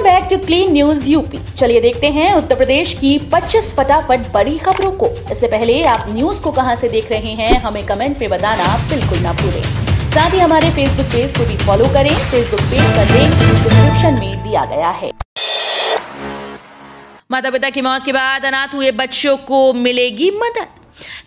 Back to clean news UP. चलिए देखते हैं उत्तर प्रदेश की 25 फटाफट बड़ी खबरों को। इससे पहले आप न्यूज को कहां से देख रहे हैं हमें कमेंट में बताना बिल्कुल ना भूलें। साथ ही हमारे फेसबुक पेज को भी फॉलो करें। फेसबुक पेज का लिंक डिस्क्रिप्शन में दिया गया है। माता पिता की मौत के बाद अनाथ हुए बच्चों को मिलेगी मदद।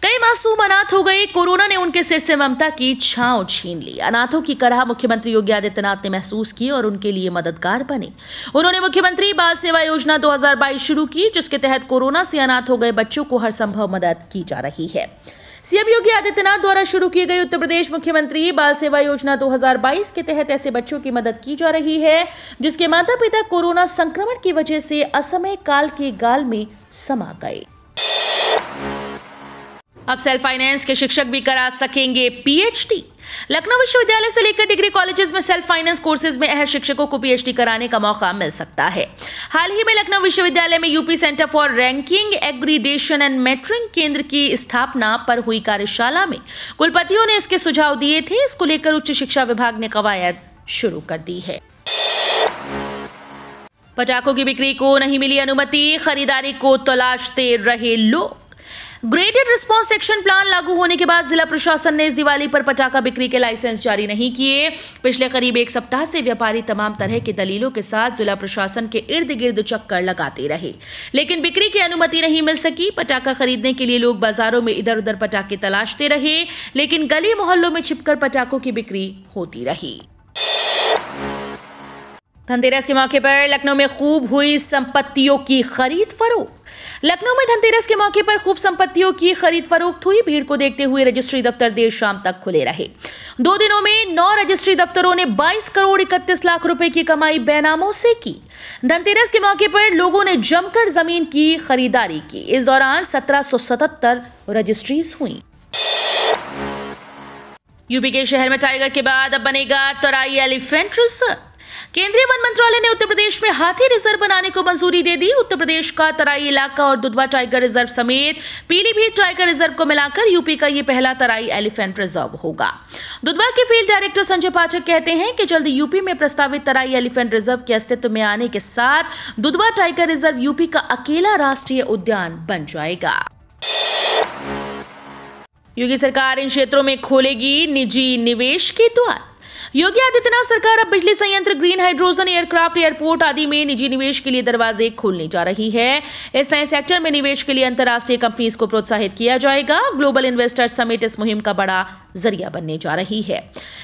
कई मासूम अनाथ हो गए। कोरोना ने उनके सिर से ममता की छांव छीन ली। अनाथों की कराह मुख्यमंत्री योगी आदित्यनाथ ने महसूस की और उनके लिए मददगार बने। उन्होंने मुख्यमंत्री बाल सेवा योजना 2022 शुरू की, जिसके तहत कोरोना से अनाथ हो गए बच्चों को हर संभव मदद की जा रही है। सीएम योगी आदित्यनाथ द्वारा शुरू की गई उत्तर प्रदेश मुख्यमंत्री बाल सेवा योजना 2022 के तहत ऐसे बच्चों की मदद की जा रही है जिसके माता पिता कोरोना संक्रमण की वजह से असमय काल के गाल में समा गए। अब सेल्फ फाइनेंस के शिक्षक भी करा सकेंगे पीएचडी। लखनऊ विश्वविद्यालय से लेकर डिग्री कॉलेजेस में सेल्फ फाइनेंस कोर्सेज में अहम शिक्षकों को पीएचडी कराने का मौका मिल सकता है। हाल ही में लखनऊ विश्वविद्यालय में UP centre for ranking accreditation and metering केंद्र की स्थापना पर हुई कार्यशाला में कुलपतियों ने इसके सुझाव दिए थे। इसको लेकर उच्च शिक्षा विभाग ने कवायद शुरू कर दी है। पटाखों की बिक्री को नहीं मिली अनुमति, खरीदारी को तलाशते रहे लोग। ग्रेडेड रिस्पॉन्स एक्शन प्लान लागू होने के बाद जिला प्रशासन ने इस दिवाली पर पटाखा बिक्री के लाइसेंस जारी नहीं किए। पिछले करीब एक सप्ताह से व्यापारी तमाम तरह की दलीलों के साथ जिला प्रशासन के इर्द गिर्द चक्कर लगाते रहे, लेकिन बिक्री की अनुमति नहीं मिल सकी। पटाखा खरीदने के लिए लोग बाजारों में इधर उधर पटाखे तलाशते रहे, लेकिन गली मोहल्लों में छिपकर पटाखों की बिक्री होती रही। धनतेरस के मौके पर लखनऊ में खूब हुई संपत्तियों की खरीद फरोख्त। लखनऊ में धनतेरस के मौके पर खूब संपत्तियों की खरीद फरोख्त हुई। भीड़ को देखते हुए रजिस्ट्री दफ्तर देर शाम तक खुले रहे। 2 दिनों में 9 रजिस्ट्री दफ्तरों ने 22 करोड़ 31 लाख रुपए की कमाई बेनामों से की। धनतेरस के मौके पर लोगों ने जमकर जमीन की खरीदारी की। इस दौरान 1777 रजिस्ट्रीज हुई। यूपी के शहर में टाइगर के बाद अब बनेगा तराई एलिफेंट रिजर्व। केंद्रीय वन मंत्रालय ने उत्तर प्रदेश में हाथी रिजर्व बनाने को मंजूरी दे दी। उत्तर प्रदेश का तराई इलाका और दुधवा टाइगर रिजर्व समेत पीलीभीत टाइगर रिजर्व को मिलाकर यूपी का ये पहला तराई एलिफेंट रिजर्व होगा। दुधवा के फील्ड डायरेक्टर संजय पाठक कहते हैं कि जल्द यूपी में प्रस्तावित तराई एलिफेंट रिजर्व के अस्तित्व में आने के साथ दुधवा टाइगर रिजर्व यूपी का अकेला राष्ट्रीय उद्यान बन जाएगा। योगी सरकार इन क्षेत्रों में खोलेगी निजी निवेश के द्वार। योगी आदित्यनाथ सरकार अब बिजली संयंत्र, ग्रीन हाइड्रोजन, एयरक्राफ्ट, एयरपोर्ट आदि में निजी निवेश के लिए दरवाजे खोलने जा रही है। इस नए सेक्टर में निवेश के लिए अंतर्राष्ट्रीय कंपनीज को प्रोत्साहित किया जाएगा। ग्लोबल इन्वेस्टर्स समिट इस मुहिम का बड़ा जरिया बनने जा रही है।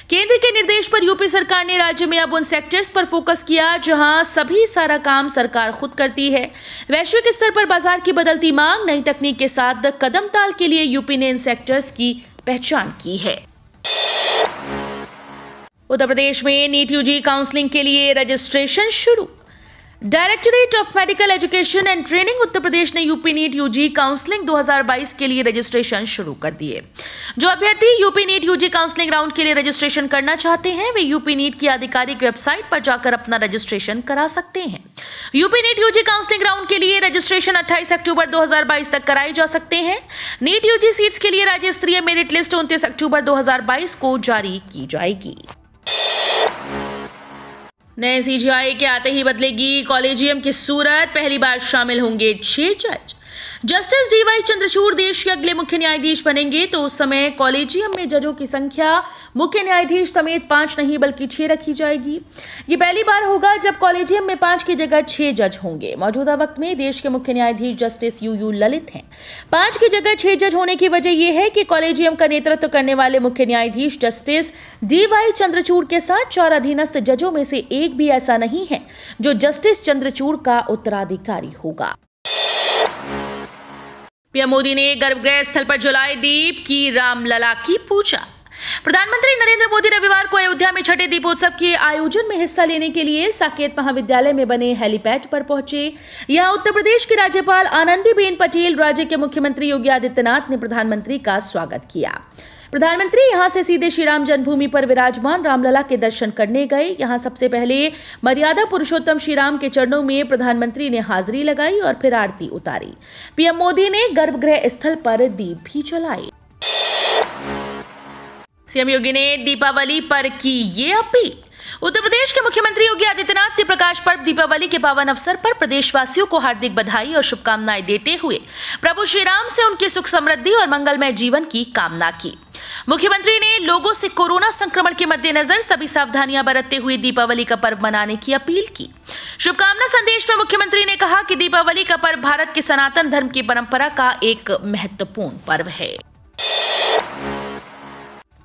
केंद्र के निर्देश पर यूपी सरकार ने राज्य में अब उन सेक्टर्स पर फोकस किया जहां सभी सारा काम सरकार खुद करती है। वैश्विक स्तर पर बाजार की बदलती मांग, नई तकनीक के साथ कदम ताल के लिए यूपी ने इन सेक्टर्स की पहचान की है। उत्तर प्रदेश में नीट यूजी काउंसलिंग के लिए रजिस्ट्रेशन शुरू। Directorate of medical education and training Uttar Pradesh ने यूपी नीट यूजी काउंसलिंग 2022 के लिए रजिस्ट्रेशन शुरू कर दिए। जो अभ्यर्थी UP NEET UG counselling round के लिए रजिस्ट्रेशन करना चाहते हैं वे यूपी नीट की आधिकारिक वेबसाइट पर जाकर अपना रजिस्ट्रेशन करा सकते हैं। UP NEET UG counselling round के लिए रजिस्ट्रेशन 28 अक्टूबर 2022 तक कराए जा सकते हैं। नीट यूजी सीट्स के लिए राज्य स्तरीय मेरिट लिस्ट 29 अक्टूबर 2022 को जारी की जाएगी। नए सीजीआई के आते ही बदलेगी कॉलेजियम की सूरत। पहली बार शामिल होंगे 6 जज। जस्टिस डीवाई चंद्रचूड़ देश के अगले मुख्य न्यायाधीश बनेंगे तो उस समय कॉलेजियम में जजों की संख्या मुख्य न्यायाधीश समेत 5 नहीं बल्कि 6 रखी जाएगी। ये पहली बार होगा जब कॉलेजियम में 5 की जगह 6 जज होंगे। मौजूदा वक्त में देश के मुख्य न्यायाधीश जस्टिस यूयू ललित हैं। 5 की जगह 6 जज होने की वजह यह है कि कॉलेजियम का नेतृत्व करने वाले मुख्य न्यायाधीश जस्टिस डीवाई चंद्रचूड़ के साथ 4 अधीनस्थ जजों में से एक भी ऐसा नहीं है जो जस्टिस चंद्रचूड़ का उत्तराधिकारी होगा। पीएम मोदी ने गर्भगृह स्थल पर जलाए दीप, की रामलला की पूजा। प्रधानमंत्री नरेंद्र मोदी रविवार को अयोध्या में छठे दीपोत्सव के आयोजन में हिस्सा लेने के लिए साकेत महाविद्यालय में बने हेलीपैड पर पहुंचे। यहां उत्तर प्रदेश की राज्यपाल आनंदीबेन पटेल, राज्य के मुख्यमंत्री योगी आदित्यनाथ ने प्रधानमंत्री का स्वागत किया। प्रधानमंत्री यहां से सीधे श्री राम जन्मभूमि पर विराजमान रामलला के दर्शन करने गए। यहां सबसे पहले मर्यादा पुरुषोत्तम श्री राम के चरणों में प्रधानमंत्री ने हाजिरी लगाई और फिर आरती उतारी। पीएम मोदी ने गर्भगृह स्थल पर दीप भी जलाए। सीएम योगी ने दीपावली पर की ये अपील। उत्तर प्रदेश के मुख्यमंत्री योगी आदित्यनाथ ने प्रकाश पर्व दीपावली के पावन अवसर पर प्रदेशवासियों को हार्दिक बधाई और शुभकामनाएं देते हुए प्रभु श्री राम से उनके सुख समृद्धि और मंगलमय जीवन की कामना की। मुख्यमंत्री ने लोगों से कोरोना संक्रमण के मद्देनजर सभी सावधानियां बरतते हुए दीपावली का पर्व मनाने की अपील की। शुभकामना संदेश में मुख्यमंत्री ने कहा कि दीपावली का पर्व भारत के सनातन धर्म की परंपरा का एक महत्वपूर्ण पर्व है।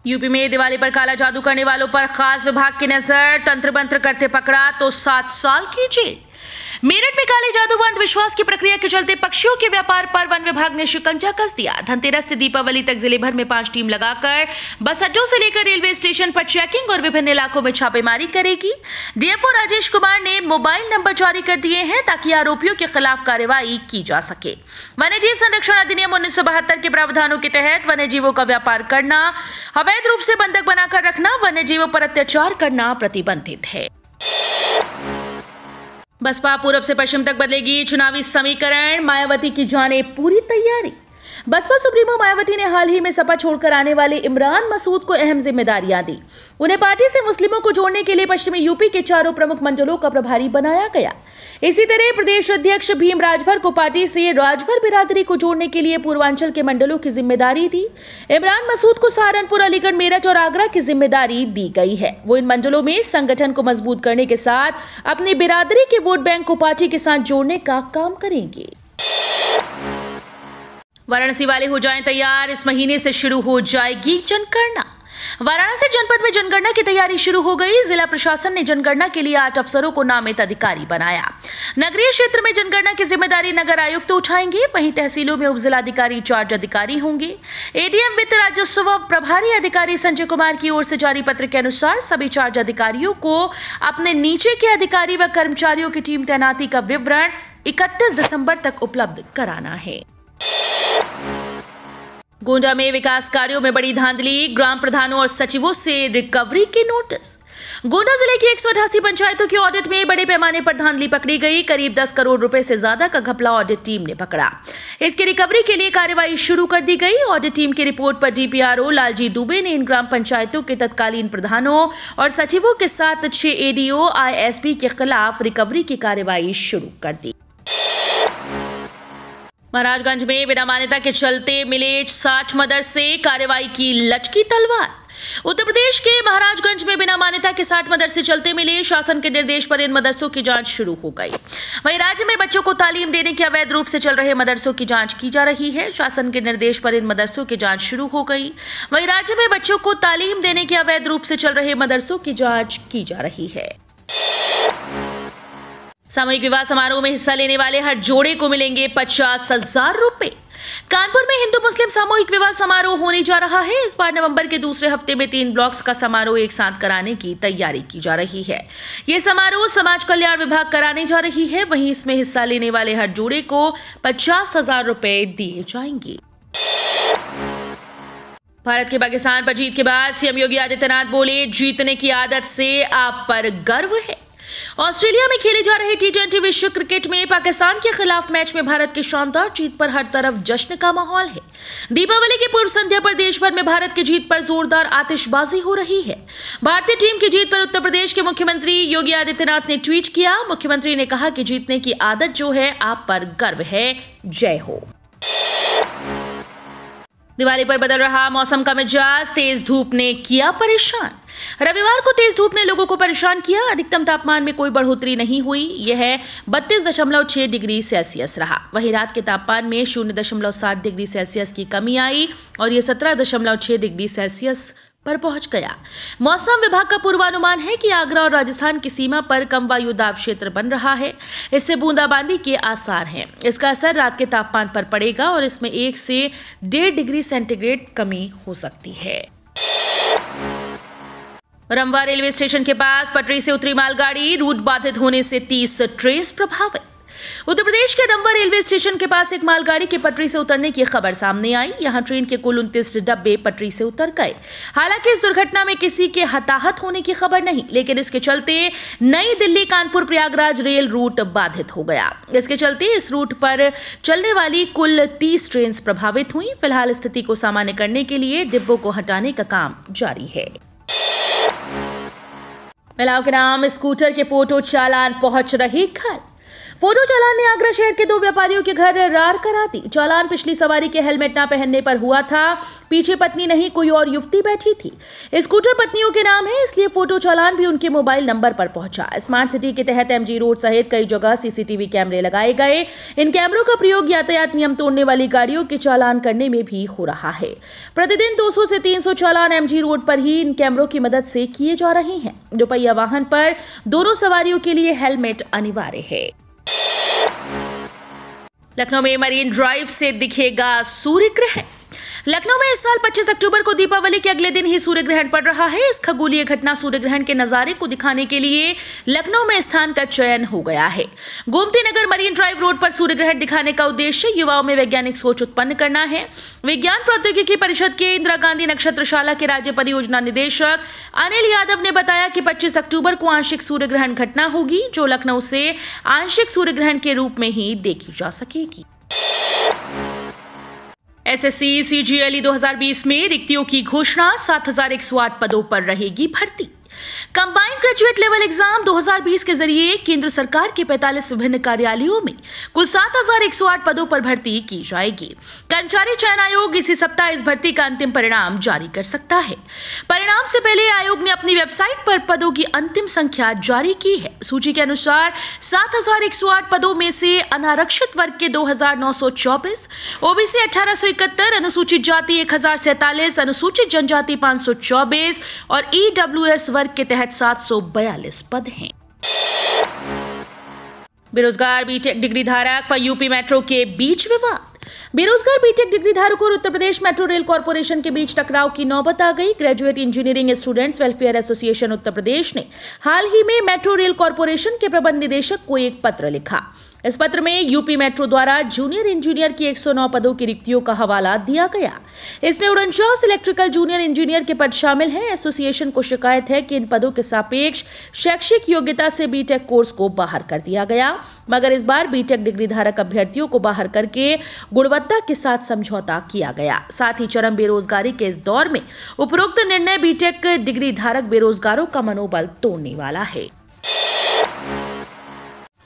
यूपी में दिवाली पर काला जादू करने वालों पर खास विभाग की नजर, तंत्र मंत्र करते पकड़ा तो 7 साल की जेल। मेरठ में काले जादू व अंधविश्वास की प्रक्रिया के चलते पक्षियों के व्यापार पर वन विभाग ने शिकंजा कस दिया। धनतेरस से दीपावली तक जिले भर में 5 टीम लगाकर बस अड्डों से लेकर रेलवे स्टेशन पर चेकिंग और विभिन्न इलाकों में छापेमारी करेगी। डीएफओ राजेश कुमार ने मोबाइल नंबर जारी कर दिए हैं ताकि आरोपियों के खिलाफ कार्रवाई की जा सके। वन्यजीव संरक्षण अधिनियम 1972 के प्रावधानों के तहत वन्यजीवों का व्यापार करना, अवैध रूप से बंधक बनाकर रखना, वन्यजीवों पर अत्याचार करना प्रतिबंधित है। बसपा पूर्व से पश्चिम तक बदलेगी चुनावी समीकरण, मायावती की जाने पूरी तैयारी। बसपा सुप्रीमो मायावती ने हाल ही में सपा छोड़कर आने वाले इमरान मसूद को अहम जिम्मेदारियां दी। उन्हें पार्टी से मुस्लिमों को जोड़ने के लिए पश्चिमी यूपी के 4 प्रमुख मंडलों का प्रभारी बनाया गया। इसी तरह प्रदेश अध्यक्ष भीम राजभर को पार्टी से राजभर बिरादरी को जोड़ने के लिए पूर्वांचल के मंडलों की जिम्मेदारी दी। इमरान मसूद को सहारनपुर, अलीगढ़, मेरठ और आगरा की जिम्मेदारी दी गई है। वो इन मंडलों में संगठन को मजबूत करने के साथ अपनी बिरादरी के वोट बैंक को पार्टी के साथ जोड़ने का काम करेंगे। वाराणसी वाले हो जाएं तैयार, इस महीने से शुरू हो जाएगी जनगणना। वाराणसी जनपद में जनगणना की तैयारी शुरू हो गई। जिला प्रशासन ने जनगणना के लिए 8 अफसरों को नामित अधिकारी बनाया। नगरीय क्षेत्र में जनगणना की जिम्मेदारी नगर आयुक्त उठाएंगे। वहीं तहसीलों में उप जिलाधिकारी चार्ज अधिकारी होंगे। एडीएम वित्त राजस्व प्रभारी अधिकारी संजय कुमार की ओर से जारी पत्र के अनुसार सभी चार्ज अधिकारियों को अपने नीचे के अधिकारी व कर्मचारियों की टीम तैनाती का विवरण 31 दिसंबर तक उपलब्ध कराना है। गोंडा में विकास कार्यों में बड़ी धांधली, ग्राम प्रधानों और सचिवों से रिकवरी के नोटिस। गोंडा जिले की 188 पंचायतों की ऑडिट में बड़े पैमाने पर धांधली पकड़ी गई। करीब 10 करोड़ रुपए से ज्यादा का घपला ऑडिट टीम ने पकड़ा। इसकी रिकवरी के लिए कार्रवाई शुरू कर दी गई। ऑडिट टीम की रिपोर्ट पर डीपीआरओ लालजी दुबे ने इन ग्राम पंचायतों के तत्कालीन प्रधानों और सचिवों के साथ 6 एडीओ आईएसपी के खिलाफ रिकवरी की कार्रवाई शुरू कर दी। महाराजगंज में बिना मान्यता के चलते मिले 60 मदरसे, कार्रवाई की लटकी तलवार। उत्तर प्रदेश के महाराजगंज में बिना मान्यता के 60 मदरसे चलते मिले। शासन के निर्देश पर इन मदरसों की जांच शुरू हो गई। वहीं राज्य में बच्चों को तालीम देने के अवैध रूप से चल रहे मदरसों की जांच की जा रही है। शासन के निर्देश पर इन मदरसों की जांच शुरू हो गई। वहीं राज्य में बच्चों को तालीम देने के अवैध रूप से चल रहे मदरसों की जांच की जा रही है। सामूहिक विवाह समारोह में हिस्सा लेने वाले हर जोड़े को मिलेंगे 50,000 रुपए। कानपुर में हिंदू मुस्लिम सामूहिक विवाह समारोह होने जा रहा है। इस बार नवंबर के दूसरे हफ्ते में 3 ब्लॉक्स का समारोह एक साथ कराने की तैयारी की जा रही है। ये समारोह समाज कल्याण विभाग कराने जा रही है। वहीं इसमें हिस्सा लेने वाले हर जोड़े को 50,000 रुपए दिए जाएंगे। भारत के पाकिस्तान पर जीत के बाद सीएम योगी आदित्यनाथ बोले, जीतने की आदत से आप पर गर्व है। ऑस्ट्रेलिया में खेले जा रहे T20 विश्व क्रिकेट में पाकिस्तान के खिलाफ मैच में भारत की शानदार जीत पर हर तरफ जश्न का माहौल है। दीपावली की पूर्व संध्या पर देश भर में भारत की जीत पर जोरदार आतिशबाजी हो रही है। भारतीय टीम की जीत पर उत्तर प्रदेश के मुख्यमंत्री योगी आदित्यनाथ ने ट्वीट किया। मुख्यमंत्री ने कहा कि जीतने की आदत जो है, आप पर गर्व है। जय हो। दिवाली पर बदल रहा मौसम का मिजाज, तेज धूप ने किया परेशान। रविवार को तेज धूप ने लोगों को परेशान किया। अधिकतम तापमान में कोई बढ़ोतरी नहीं हुई। यह 32.6 डिग्री सेल्सियस रहा। वहीं रात के तापमान में 0.7 डिग्री सेल्सियस की कमी आई और यह 17.6 डिग्री सेल्सियस पर पहुंच गया। मौसम विभाग का पूर्वानुमान है कि आगरा और राजस्थान की सीमा पर कम वायु दाब क्षेत्र बन रहा है। इससे बूंदाबांदी के आसार हैं। इसका असर रात के तापमान पर पड़ेगा और इसमें 1 से 1.5 डिग्री सेंटीग्रेड कमी हो सकती है। रमवा रेलवे स्टेशन के पास पटरी से उतरी मालगाड़ी, रूट बाधित होने से 30 ट्रेन प्रभावित। उत्तर प्रदेश के रमवा रेलवे स्टेशन के पास एक मालगाड़ी के पटरी से उतरने की खबर सामने आई। यहां ट्रेन के कुल 29 डब्बे पटरी से उतर गए। हालांकि इस दुर्घटना में किसी के हताहत होने की खबर नहीं, लेकिन इसके चलते नई दिल्ली कानपुर प्रयागराज रेल रूट बाधित हो गया। इसके चलते इस रूट पर चलने वाली कुल 30 ट्रेन प्रभावित हुई। फिलहाल स्थिति को सामान्य करने के लिए डिब्बों को हटाने का काम जारी है। महिलाओं के नाम स्कूटर के फोटो चालान पहुंच रही घर। फोटो चालान ने आगरा शहर के 2 व्यापारियों के घर रार करा दी। चालान पिछली सवारी के हेलमेट ना पहनने पर हुआ था। पीछे पत्नी नहीं कोई और युवती बैठी थी। स्कूटर पत्नियों के नाम है, इसलिए फोटो चालान भी उनके मोबाइल नंबर पर पहुंचा। स्मार्ट सिटी के तहत MG रोड सहित कई जगह सीसीटीवी कैमरे लगाए गए। इन कैमरों का प्रयोग यातायात नियम तोड़ने वाली गाड़ियों के चालान करने में भी हो रहा है। प्रतिदिन 200 से 300 चालान MG रोड पर ही इन कैमरों की मदद से किए जा रहे हैं। दोपहिया वाहन पर दोनों सवारियों के लिए हेलमेट अनिवार्य है। लखनऊ में मरीन ड्राइव से दिखेगा सूर्य ग्रहण। लखनऊ में इस साल 25 अक्टूबर को दीपावली के अगले दिन ही सूर्य ग्रहण पड़ रहा है। इस खगोलीय घटना सूर्य ग्रहण के नजारे को दिखाने के लिए लखनऊ में स्थान का चयन हो गया है। Gomti Nagar marine drive road पर सूर्य ग्रहण दिखाने का उद्देश्य युवाओं में वैज्ञानिक सोच उत्पन्न करना है। विज्ञान प्रौद्योगिकी परिषद के इंदिरा गांधी नक्षत्रशाला के राज्य परियोजना निदेशक अनिल यादव ने बताया कि 25 अक्टूबर को आंशिक सूर्य ग्रहण घटना होगी, जो लखनऊ से आंशिक सूर्य ग्रहण के रूप में ही देखी जा सकेगी। SSC CGLE 2020 में रिक्तियों की घोषणा, 7108 पदों पर रहेगी भर्ती। कंबाइंड ग्रेजुएट लेवल एग्जाम 2020 के जरिए केंद्र सरकार के 45 विभिन्न कार्यालयों में कुल 7108 पदों पर भर्ती की जाएगी। कर्मचारी चयन आयोग इसी सप्ताह इस भर्ती का अंतिम परिणाम जारी कर सकता है। परिणाम से पहले आयोग ने अपनी वेबसाइट पर पदों की अंतिम संख्या जारी की है। सूची के अनुसार 7108 पदों में से अनारक्षित वर्ग के 2924, OBC 1871, अनुसूचित जाति 1047, अनुसूचित जनजाति 524 और EWS वर्ग के तहत 742 पद हैं। बेरोजगार बीटेक डिग्री धारक व यूपी मेट्रो के बीच विवाद। बेरोजगार बीटेक डिग्री धारकों और Uttar Pradesh metro rail corporation के बीच टकराव की नौबत आ गई। Graduate engineering students welfare association Uttar Pradesh ने हाल ही में मेट्रो रेल कॉर्पोरेशन के प्रबंध निदेशक को एक पत्र लिखा। इस पत्र में यूपी मेट्रो द्वारा जूनियर इंजीनियर की 109 पदों की रिक्तियों का हवाला दिया गया। इसमें 49 इलेक्ट्रिकल जूनियर इंजीनियर के पद शामिल हैं। एसोसिएशन को शिकायत है कि इन पदों के सापेक्ष शैक्षिक योग्यता से बीटेक कोर्स को बाहर कर दिया गया, मगर इस बार बीटेक डिग्री धारक अभ्यर्थियों को बाहर करके गुणवत्ता के साथ समझौता किया गया। साथ ही चरम बेरोजगारी के इस दौर में उपरोक्त निर्णय बीटेक डिग्री धारक बेरोजगारों का मनोबल तोड़ने वाला है।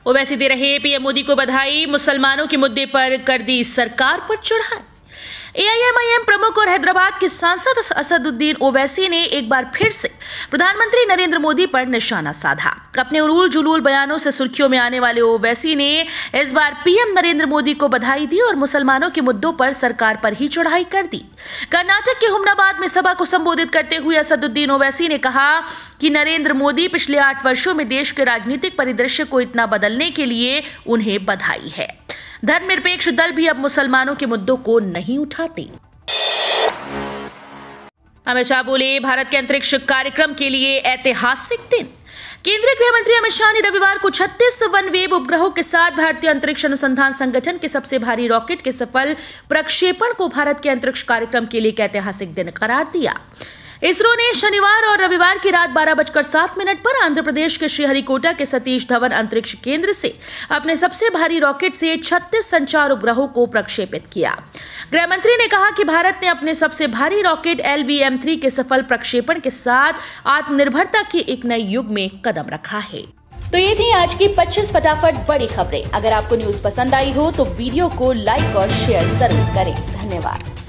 ओवैसी दे रहे पीएम मोदी को बधाई, मुसलमानों के मुद्दे पर कर दी सरकार पर चढ़ाई। AIMIM प्रमुख और हैदराबाद के सांसद असदुद्दीन ओवैसी ने एक बार फिर से प्रधानमंत्री नरेंद्र मोदी पर निशाना साधा। अपने उलूल जुलूल बयानों से सुर्खियों में आने वाले ओवैसी ने इस बार पीएम नरेंद्र मोदी को बधाई दी और मुसलमानों के मुद्दों पर सरकार पर ही चढ़ाई कर दी। कर्नाटक के हुमनाबाद में सभा को संबोधित करते हुए असदुद्दीन ओवैसी ने कहा कि नरेंद्र मोदी पिछले 8 वर्षों में देश के राजनीतिक परिदृश्य को इतना बदलने के लिए उन्हें बधाई है। धर्मनिरपेक्ष दल भी अब मुसलमानों के मुद्दों को नहीं उठाते। अमित शाह बोले, भारत के अंतरिक्ष कार्यक्रम के लिए ऐतिहासिक दिन। केंद्रीय गृह मंत्री अमित शाह ने रविवार को 36 वनवेव उपग्रहों के साथ भारतीय अंतरिक्ष अनुसंधान संगठन के सबसे भारी रॉकेट के सफल प्रक्षेपण को भारत के अंतरिक्ष कार्यक्रम के लिए एक ऐतिहासिक दिन करार दिया। इसरो ने शनिवार और रविवार की रात 12:07 पर आंध्र प्रदेश के श्रीहरिकोटा के सतीश धवन अंतरिक्ष केंद्र से अपने सबसे भारी रॉकेट से 36 संचार उपग्रहों को प्रक्षेपित किया। गृह मंत्री ने कहा कि भारत ने अपने सबसे भारी रॉकेट LVM-3 के सफल प्रक्षेपण के साथ आत्मनिर्भरता के एक नए युग में कदम रखा है। तो ये थी आज की 25 फटाफट बड़ी खबरें। अगर आपको न्यूज पसंद आई हो तो वीडियो को लाइक और शेयर जरूर करें। धन्यवाद।